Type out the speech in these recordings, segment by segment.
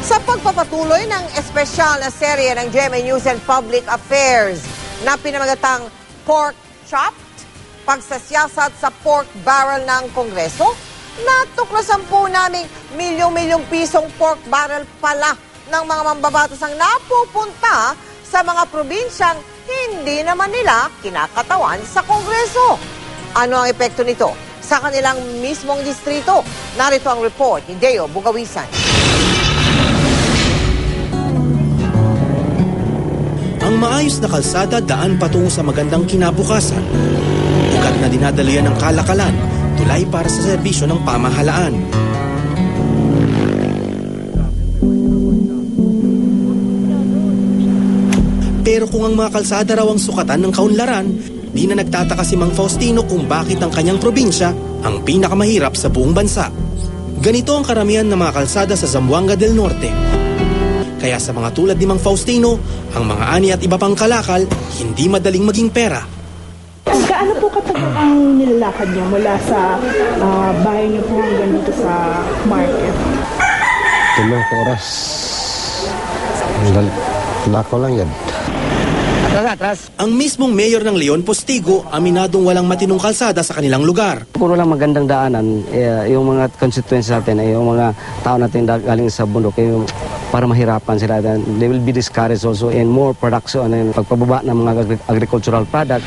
Sa pagpapatuloy ng espesyal na serye ng GMA News and Public Affairs na pinamagatang Pork Chopped, pagsasiyasat sa pork barrel ng Kongreso, natuklasan po naming milyong-milyong pisong pork barrel pala ng mga mambabatas ang napupunta sa mga probinsyang hindi naman nila kinakatawan sa Kongreso. Ano ang epekto nito sa kanilang mismong distrito? Narito ang report ni Deo Bugawisan. Ang maayos na kalsada daan patungo sa magandang kinabukasan. Ugat na dinadalian ng kalakalan, tulay para sa serbisyo ng pamahalaan. Pero kung ang mga kalsada raw ang sukatan ng kaunlaran, di na nagtataka si Mang Faustino kung bakit ang kanyang probinsya ang pinakamahirap sa buong bansa. Ganito ang karamihan ng mga kalsada sa Zamboanga del Norte. Kaya sa mga tulad ni Mang Faustino, ang mga ani at iba pang kalakal, hindi madaling maging pera. Gaano po katagal ang nilalakad niyo mula sa bahay niyo po hanggang dito sa market? 3 oras. Lako lang yan. Atras. Ang mismong mayor ng Leon Postigo, aminadong walang matinong kalsada sa kanilang lugar. Puro lang magandang daanan, yung mga constituents natin, yung mga tao natin galing sa bundok, yung para mahirapan sila. They will be discouraged also in more production and pagpababa ng mga agricultural product.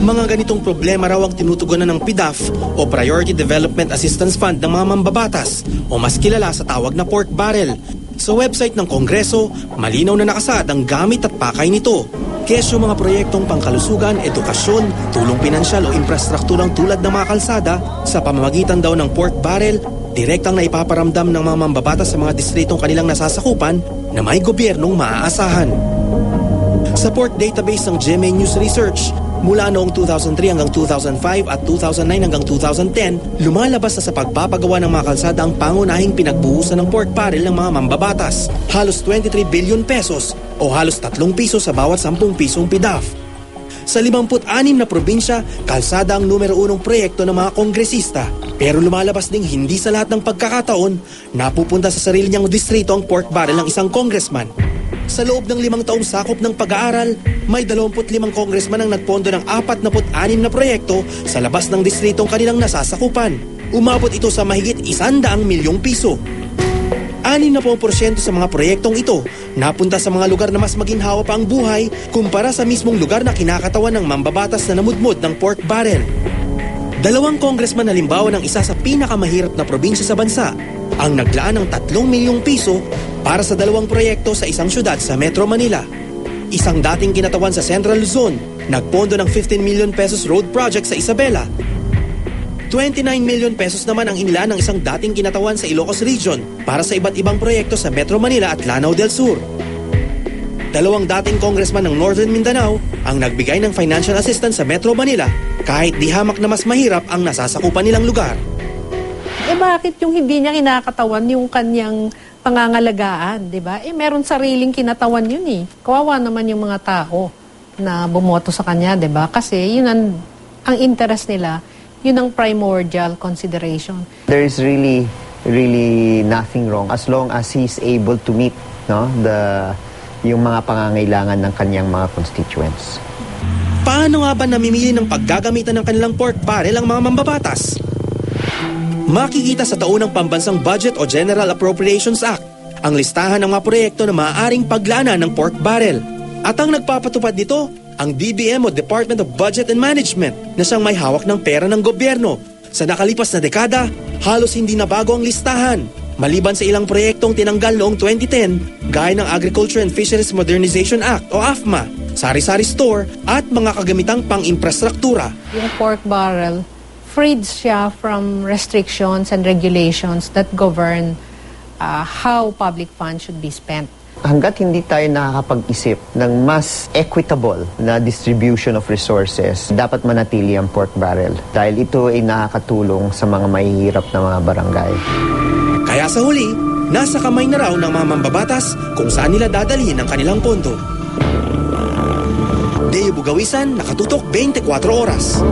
Mga ganitong problema raw ang tinutugunan ng PDAF o Priority Development Assistance Fund ng mga mambabatas o mas kilala sa tawag na pork barrel. Sa website ng Kongreso, malinaw na nakasaad ang gamit at pakay nito. Kesyo mga proyektong pangkalusugan, edukasyon, tulong pinansyal o infrastrukturang tulad ng mga kalsada sa pamamagitan daw ng pork barrel, direktang na ipaparamdam ng mga mambabatas sa mga distritong kanilang nasasakupan na may gobyernong maaasahan. Sa port database ng GMA News Research, mula noong 2003 hanggang 2005 at 2009 hanggang 2010, lumalabas na sa pagpapagawa ng mga kalsada ang pangunahing pinagbuhusan ng pork barrel ng mga mambabatas. Halos 23 billion pesos o halos 3 piso sa bawat 10 pisong PDAF. Sa 56 na probinsya, kalsada ang numero 1 proyekto ng mga kongresista. Pero lumalabas ding hindi sa lahat ng pagkakataon napupunta sa sarili niyang distrito ang pork barrel ng isang congressman. Sa loob ng 5 taong sakop ng pag-aaral, may 25 congressman ang nagpondo ng 46 na proyekto sa labas ng distritong kanilang nasasakupan. Umabot ito sa mahigit 100 milyong piso. 60% sa mga proyektong ito napunta sa mga lugar na mas maginhawa pa ang buhay kumpara sa mismong lugar na kinakatawan ng mambabatas na namudmod ng pork barrel. 2 congressman halimbawa ng isa sa pinakamahirap na probinsya sa bansa ang naglaan ng 3 milyong piso para sa 2 proyekto sa isang syudad sa Metro Manila. Isang dating kinatawan sa Central Luzon, nagpondo ng 15 million pesos road project sa Isabela. 29 million pesos naman ang inilaan ng isang dating kinatawan sa Ilocos Region para sa iba't ibang proyekto sa Metro Manila at Lanao del Sur. 2 dating congressman ng Northern Mindanao ang nagbigay ng financial assistance sa Metro Manila kahit di hamak na mas mahirap ang nasasakupan nilang lugar. Bakit yung hindi niya kinakatawan yung kanyang pangangalagaan, di ba? Meron sariling kinatawan yun eh. Kawawa naman yung mga tao na bumoto sa kanya, di ba? Kasi yun ang interest nila, yun ang primordial consideration. There is really nothing wrong as long as he's able to meet yung mga pangangailangan ng kanyang mga constituents. Paano nga ba namimili ng paggagamitan ng kanilang pork barrel ang mga mambabatas? Makikita sa taunang pambansang budget o General Appropriations Act ang listahan ng mga proyekto na maaaring paglaanan ng pork barrel. At ang nagpapatupad nito, ang DBM o Department of Budget and Management na siyang may hawak ng pera ng gobyerno. Sa nakalipas na dekada, halos hindi na bago ang listahan. Maliban sa ilang proyektong tinanggal noong 2010, gaya ng Agriculture and Fisheries Modernization Act o AFMA, sari-sari store at mga kagamitang pang-infrastruktura. Yung pork barrel, freed siya from restrictions and regulations that govern how public funds should be spent. Hanggat hindi tayo nakakapag-isip ng mas equitable na distribution of resources, dapat manatili ang pork barrel dahil ito ay nakakatulong sa mga mahihirap na mga barangay. Kaya sa huli, nasa kamay na raw ng mga mambabatas kung saan nila dadalhin ang kanilang pondo. Deo Bugawisan, Nakatutok 24 Oras.